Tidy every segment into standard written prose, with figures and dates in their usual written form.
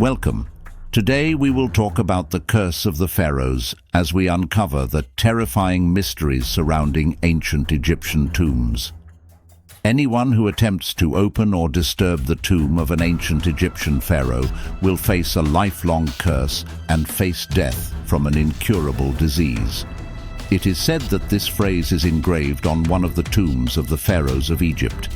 Welcome. Today we will talk about the curse of the pharaohs as we uncover the terrifying mysteries surrounding ancient Egyptian tombs. Anyone who attempts to open or disturb the tomb of an ancient Egyptian pharaoh will face a lifelong curse and face death from an incurable disease. It is said that this phrase is engraved on one of the tombs of the pharaohs of Egypt.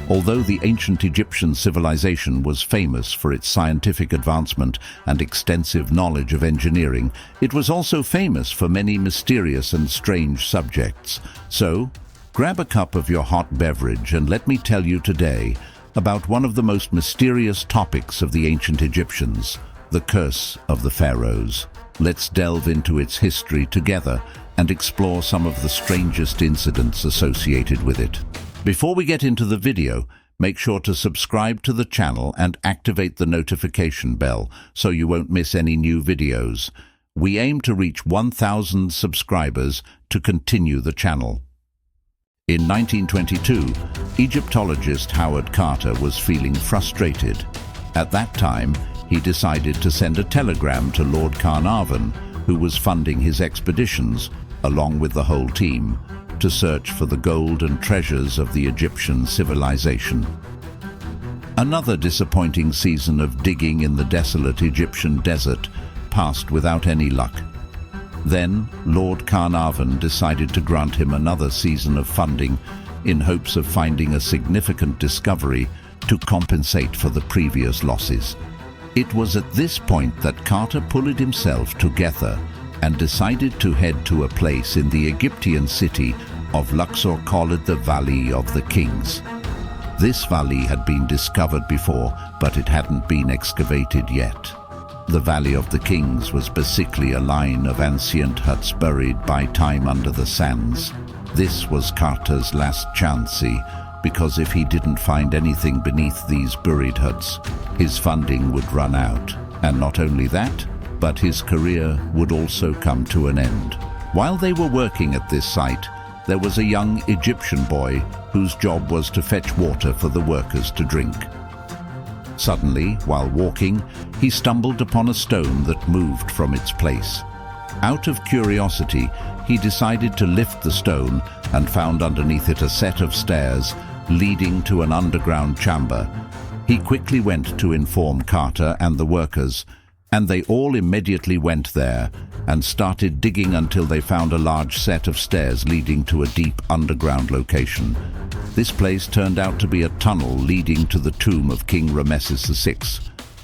Although the ancient Egyptian civilization was famous for its scientific advancement and extensive knowledge of engineering, it was also famous for many mysterious and strange subjects. So, grab a cup of your hot beverage and let me tell you today about one of the most mysterious topics of the ancient Egyptians, the curse of the pharaohs. Let's delve into its history together and explore some of the strangest incidents associated with it. Before we get into the video, make sure to subscribe to the channel and activate the notification bell so you won't miss any new videos. We aim to reach 1,000 subscribers to continue the channel. In 1922, Egyptologist Howard Carter was feeling frustrated. At that time, he decided to send a telegram to Lord Carnarvon, who was funding his expeditions, along with the whole team, to search for the gold and treasures of the Egyptian civilization. Another disappointing season of digging in the desolate Egyptian desert passed without any luck. Then, Lord Carnarvon decided to grant him another season of funding in hopes of finding a significant discovery to compensate for the previous losses. It was at this point that Carter pulled himself together and decided to head to a place in the Egyptian city of Luxor called the Valley of the Kings. This valley had been discovered before, but it hadn't been excavated yet. The Valley of the Kings was basically a line of ancient huts buried by time under the sands. This was Carter's last chance, because if he didn't find anything beneath these buried huts, his funding would run out. And not only that, but his career would also come to an end. While they were working at this site, there was a young Egyptian boy whose job was to fetch water for the workers to drink. Suddenly, while walking, he stumbled upon a stone that moved from its place. Out of curiosity, he decided to lift the stone and found underneath it a set of stairs leading to an underground chamber. He quickly went to inform Carter and the workers, and they all immediately went there and started digging until they found a large set of stairs leading to a deep underground location. This place turned out to be a tunnel leading to the tomb of King Rameses VI.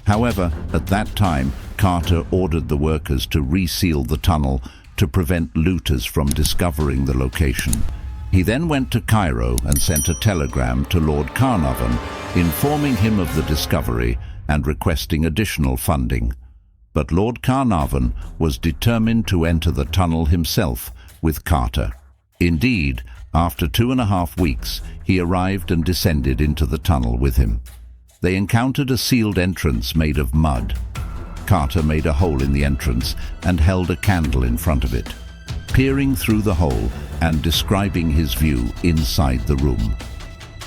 However, at that time, Carter ordered the workers to reseal the tunnel to prevent looters from discovering the location. He then went to Cairo and sent a telegram to Lord Carnarvon, informing him of the discovery and requesting additional funding. But Lord Carnarvon was determined to enter the tunnel himself with Carter. Indeed, after 2.5 weeks, he arrived and descended into the tunnel with him. They encountered a sealed entrance made of mud. Carter made a hole in the entrance and held a candle in front of it, peering through the hole and describing his view inside the room.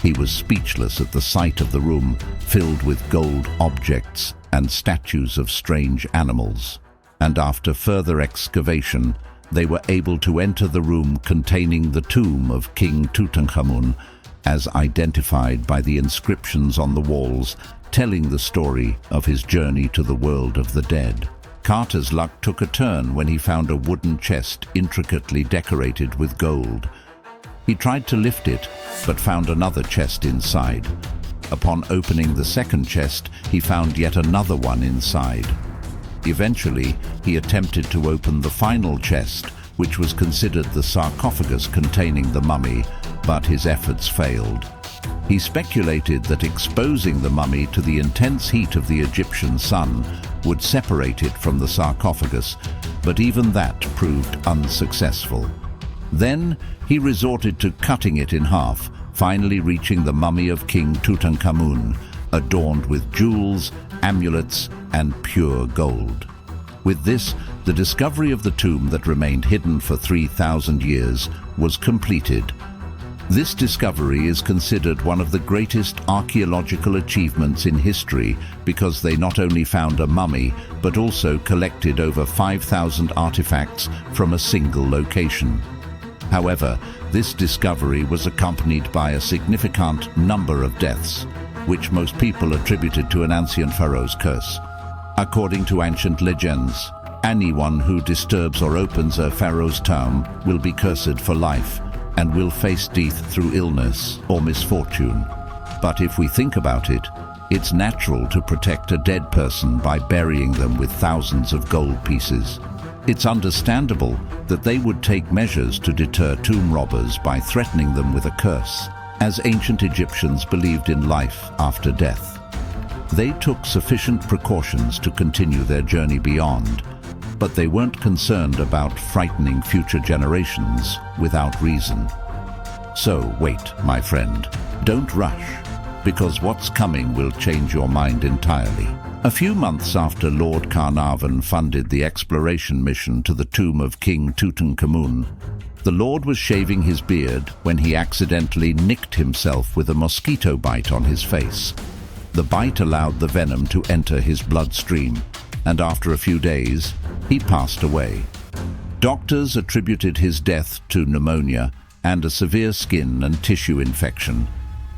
He was speechless at the sight of the room filled with gold objects and statues of strange animals. And after further excavation, they were able to enter the room containing the tomb of King Tutankhamun, as identified by the inscriptions on the walls, telling the story of his journey to the world of the dead. Carter's luck took a turn when he found a wooden chest intricately decorated with gold. He tried to lift it, but found another chest inside. Upon opening the second chest, he found yet another one inside. Eventually, he attempted to open the final chest, which was considered the sarcophagus containing the mummy, but his efforts failed. He speculated that exposing the mummy to the intense heat of the Egyptian sun would separate it from the sarcophagus, but even that proved unsuccessful. Then he resorted to cutting it in half, finally reaching the mummy of King Tutankhamun, adorned with jewels, amulets, and pure gold. With this, the discovery of the tomb that remained hidden for 3,000 years was completed. This discovery is considered one of the greatest archaeological achievements in history because they not only found a mummy, but also collected over 5,000 artifacts from a single location. However, this discovery was accompanied by a significant number of deaths, which most people attributed to an ancient Pharaoh's curse. According to ancient legends, anyone who disturbs or opens a pharaoh's tomb will be cursed for life and will face death through illness or misfortune. But if we think about it, it's natural to protect a dead person by burying them with thousands of gold pieces. It's understandable that they would take measures to deter tomb robbers by threatening them with a curse, as ancient Egyptians believed in life after death. They took sufficient precautions to continue their journey beyond, but they weren't concerned about frightening future generations without reason. So wait, my friend, don't rush, because what's coming will change your mind entirely. A few months after Lord Carnarvon funded the exploration mission to the tomb of King Tut, the Lord was shaving his beard when he accidentally nicked himself with a mosquito bite on his face. The bite allowed the venom to enter his bloodstream, and after a few days, he passed away. Doctors attributed his death to pneumonia and a severe skin and tissue infection.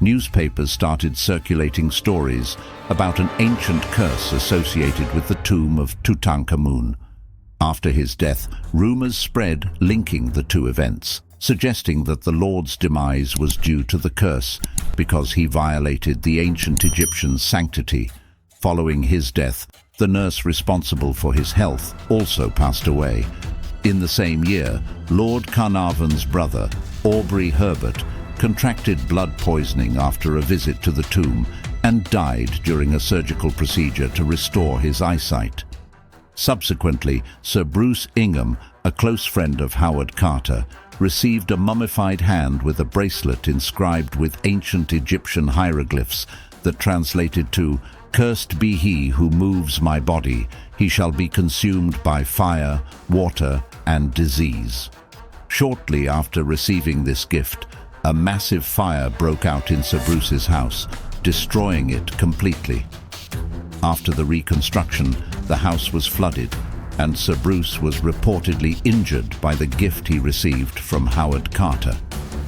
Newspapers started circulating stories about an ancient curse associated with the tomb of Tutankhamun. After his death, rumors spread linking the two events, suggesting that the Lord's demise was due to the curse because he violated the ancient Egyptian sanctity. Following his death, the nurse responsible for his health also passed away. In the same year, Lord Carnarvon's brother, Aubrey Herbert, contracted blood poisoning after a visit to the tomb and died during a surgical procedure to restore his eyesight. Subsequently, Sir Bruce Ingham, a close friend of Howard Carter, received a mummified hand with a bracelet inscribed with ancient Egyptian hieroglyphs that translated to, "Cursed be he who moves my body. He shall be consumed by fire, water, and disease." Shortly after receiving this gift, a massive fire broke out in Sir Bruce's house, destroying it completely. After the reconstruction, the house was flooded, and Sir Bruce was reportedly injured by the gift he received from Howard Carter.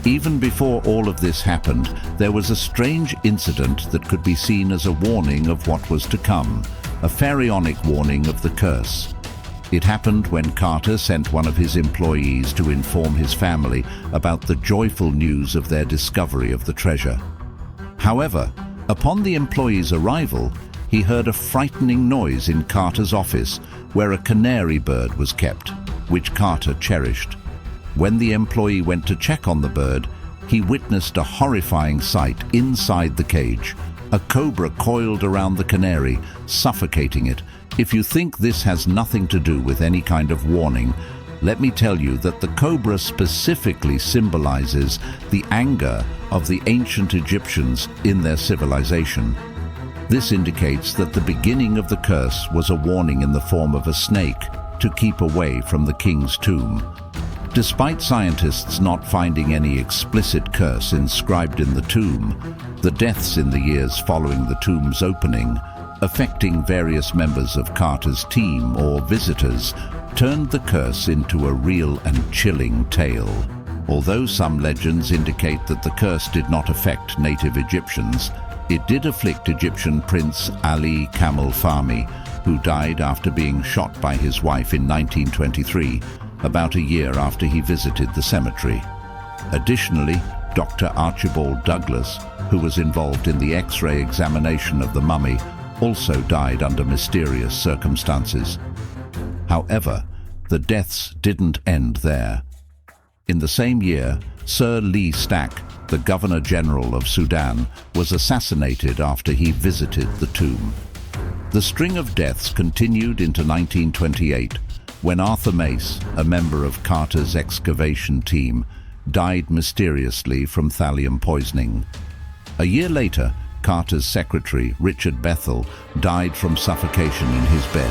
Even before all of this happened, there was a strange incident that could be seen as a warning of what was to come, a pharaonic warning of the curse. It happened when Carter sent one of his employees to inform his family about the joyful news of their discovery of the treasure. However, upon the employee's arrival, he heard a frightening noise in Carter's office where a canary bird was kept, which Carter cherished. When the employee went to check on the bird, he witnessed a horrifying sight inside the cage. A cobra coiled around the canary, suffocating it. If you think this has nothing to do with any kind of warning, let me tell you that the cobra specifically symbolizes the anger of the ancient Egyptians in their civilization. This indicates that the beginning of the curse was a warning in the form of a snake to keep away from the king's tomb. Despite scientists not finding any explicit curse inscribed in the tomb, the deaths in the years following the tomb's opening, affecting various members of Carter's team or visitors, turned the curse into a real and chilling tale. Although some legends indicate that the curse did not affect native Egyptians, it did afflict Egyptian Prince Ali Camel Fahmy, who died after being shot by his wife in 1923, about a year after he visited the cemetery. Additionally, Dr. Archibald Douglas, who was involved in the X-ray examination of the mummy, also died under mysterious circumstances. However, the deaths didn't end there. In the same year, Sir Lee Stack, the Governor-General of Sudan, was assassinated after he visited the tomb. The string of deaths continued into 1928, when Arthur Mace, a member of Carter's excavation team, died mysteriously from thallium poisoning. A year later, Carter's secretary, Richard Bethel, died from suffocation in his bed.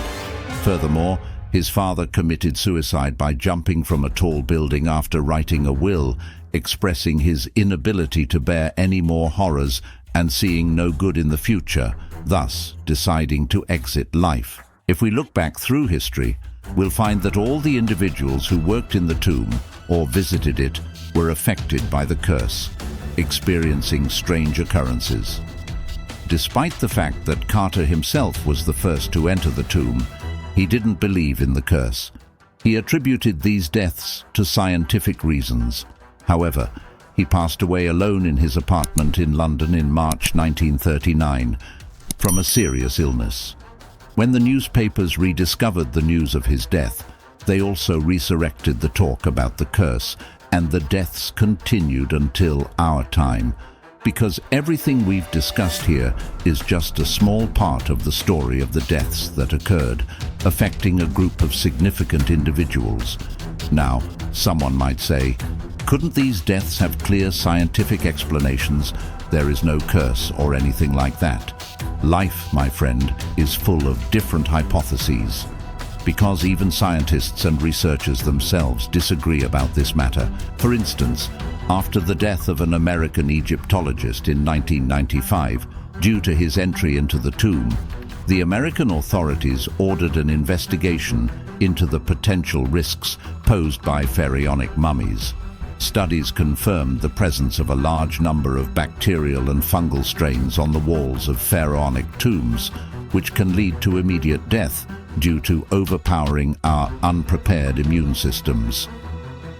Furthermore, his father committed suicide by jumping from a tall building after writing a will, expressing his inability to bear any more horrors and seeing no good in the future, thus deciding to exit life. If we look back through history, we'll find that all the individuals who worked in the tomb or visited it were affected by the curse, experiencing strange occurrences. Despite the fact that Carter himself was the first to enter the tomb, he didn't believe in the curse. He attributed these deaths to scientific reasons. However, he passed away alone in his apartment in London in March 1939 from a serious illness. When the newspapers rediscovered the news of his death, they also resurrected the talk about the curse, and the deaths continued until our time, because everything we've discussed here is just a small part of the story of the deaths that occurred, affecting a group of significant individuals. Now, someone might say, couldn't these deaths have clear scientific explanations? There is no curse or anything like that. Life, my friend, is full of different hypotheses. Because even scientists and researchers themselves disagree about this matter. For instance, after the death of an American Egyptologist in 1995, due to his entry into the tomb, the American authorities ordered an investigation into the potential risks posed by pharaonic mummies. Studies confirmed the presence of a large number of bacterial and fungal strains on the walls of pharaonic tombs, which can lead to immediate death due to overpowering our unprepared immune systems.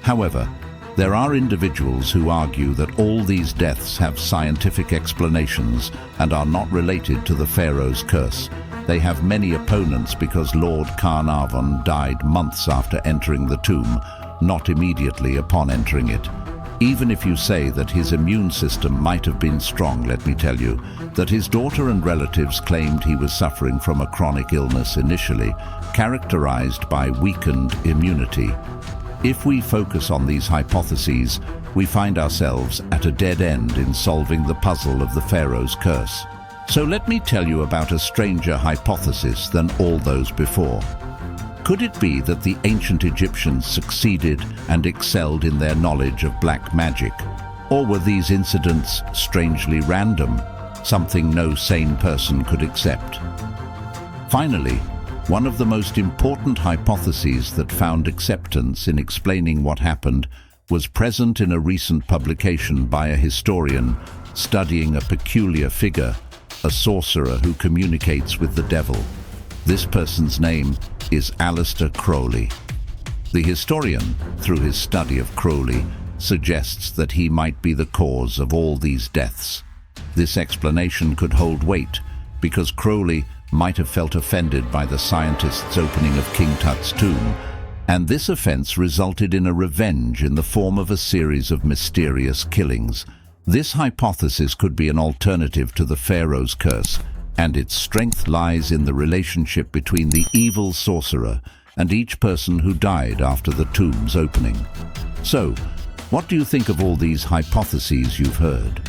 However, there are individuals who argue that all these deaths have scientific explanations and are not related to the Pharaohs Curse. They have many opponents because Lord Carnarvon died months after entering the tomb, not immediately upon entering it. Even if you say that his immune system might have been strong, let me tell you that his daughter and relatives claimed he was suffering from a chronic illness initially, characterized by weakened immunity. If we focus on these hypotheses, we find ourselves at a dead end in solving the puzzle of the Pharaoh's Curse. So let me tell you about a stranger hypothesis than all those before. Could it be that the ancient Egyptians succeeded and excelled in their knowledge of black magic? Or were these incidents strangely random, something no sane person could accept? Finally, one of the most important hypotheses that found acceptance in explaining what happened was present in a recent publication by a historian studying a peculiar figure, a sorcerer who communicates with the devil. This person's name is Alistair Crowley. The historian, through his study of Crowley, suggests that he might be the cause of all these deaths. This explanation could hold weight because Crowley might have felt offended by the scientists' opening of King Tut's tomb, and this offense resulted in a revenge in the form of a series of mysterious killings. This hypothesis could be an alternative to the Pharaoh's Curse, and its strength lies in the relationship between the evil sorcerer and each person who died after the tomb's opening. So, what do you think of all these hypotheses you've heard?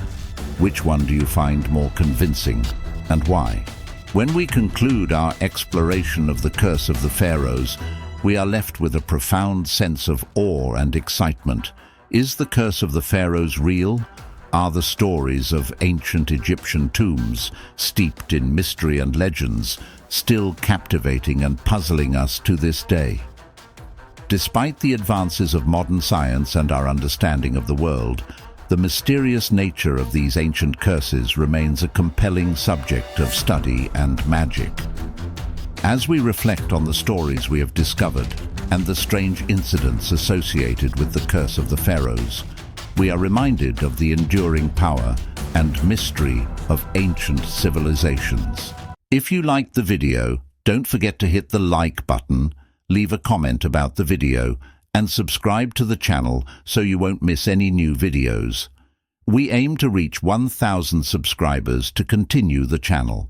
Which one do you find more convincing, and why? When we conclude our exploration of the curse of the pharaohs, we are left with a profound sense of awe and excitement. Is the curse of the pharaohs real? Are the stories of ancient Egyptian tombs, steeped in mystery and legends, still captivating and puzzling us to this day? Despite the advances of modern science and our understanding of the world, the mysterious nature of these ancient curses remains a compelling subject of study and magic. As we reflect on the stories we have discovered and the strange incidents associated with the curse of the pharaohs, we are reminded of the enduring power and mystery of ancient civilizations. If you liked the video, don't forget to hit the like button, leave a comment about the video, and subscribe to the channel so you won't miss any new videos. We aim to reach 1,000 subscribers to continue the channel.